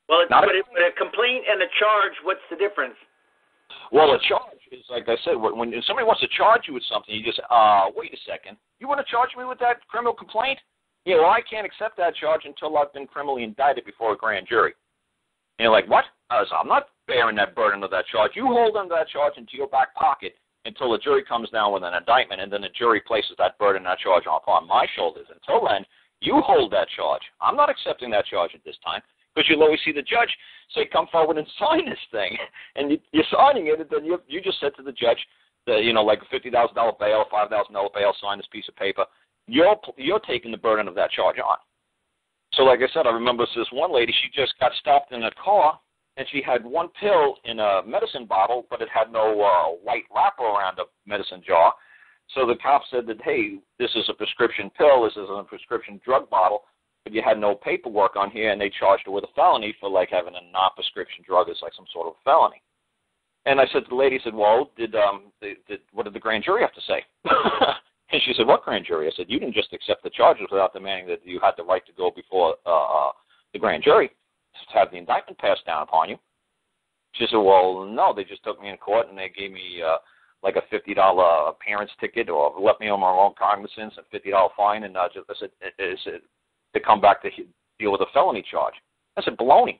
Well, Not but a complaint and a charge, what's the difference? Well, a charge is, like I said, when somebody wants to charge you with something, you just, wait a second. You want to charge me with that criminal complaint? Yeah, well, I can't accept that charge until I've been criminally indicted before a grand jury. And you're like, what? So I'm not bearing that burden of that charge. You hold on to that charge into your back pocket until the jury comes down with an indictment, and then the jury places that burden, that charge upon my shoulders. Until then, you hold that charge. I'm not accepting that charge at this time. Because you'll always see the judge say, come forward and sign this thing. And you're signing it, and then you just said to the judge, like a $50,000 bail, $5,000 bail, sign this piece of paper. You're taking the burden of that charge on. So like I said, I remember this one lady, she just got stopped in a car, and she had one pill in a medicine bottle, but it had no white wrapper around the medicine jar. So the cop said that, hey, this is a prescription pill, this is a prescription drug bottle, but you had no paperwork on here, and they charged her with a felony for, like, having a non-prescription drug. It's like some sort of felony. And I said to the lady, I said, well, what did the grand jury have to say? And she said, what grand jury? I said, you didn't just accept the charges without demanding that you had the right to go before the grand jury to have the indictment passed down upon you. She said, well, no, they just took me in court, and they gave me like a $50 appearance ticket, or left me on my own cognizance, a $50 fine, and I said, to come back to deal with a felony charge. I said, baloney.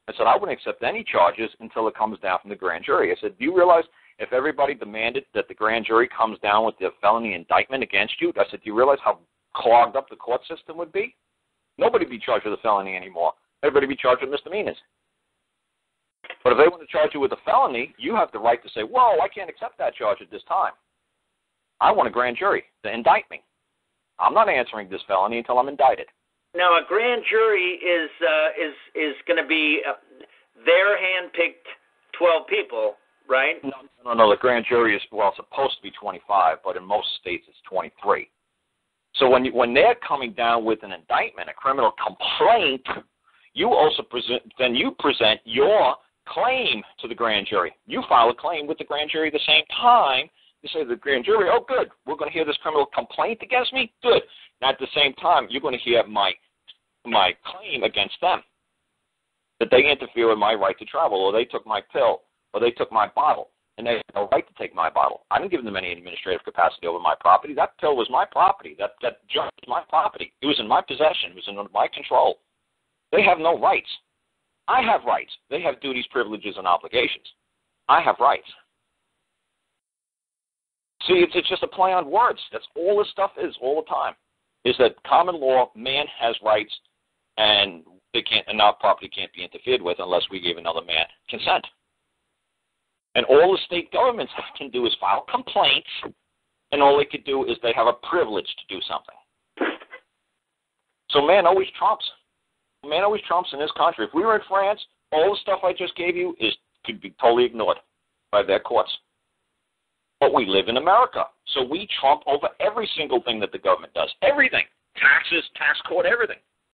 I said, I wouldn't accept any charges until it comes down from the grand jury. I said, do you realize if everybody demanded that the grand jury comes down with the felony indictment against you, I said, do you realize how clogged up the court system would be? Nobody would be charged with a felony anymore. Everybody would be charged with misdemeanors. But if they want to charge you with a felony, you have the right to say, whoa, I can't accept that charge at this time. I want a grand jury to indict me. I'm not answering this felony until I'm indicted. Now, a grand jury is going to be their hand-picked 12 people, right? No. The grand jury is, well, supposed to be 25, but in most states it's 23. So when they're coming down with an indictment, a criminal complaint, you also present your claim to the grand jury. You file a claim with the grand jury at the same time. You say to the grand jury, oh, good, we're going to hear this criminal complaint against me? Good. Now, at the same time, you're going to hear my claim against them, that they interfere with my right to travel, or they took my pill, or they took my bottle, and they have no right to take my bottle. I didn't give them any administrative capacity over my property. That pill was my property. That junk was my property. It was in my possession. It was in my control. They have no rights. I have rights. They have duties, privileges, and obligations. I have rights. See, it's just a play on words. That's all this stuff is all the time, is that common law, man has rights, and our property can't be interfered with unless we give another man consent. And all the state governments can do is file complaints, and all they could do is they have a privilege to do something. So man always trumps. Man always trumps in this country. If we were in France, all the stuff I just gave you could be totally ignored by their courts. But we live in America, so we trump over every single thing that the government does. Everything. Taxes, tax code, everything.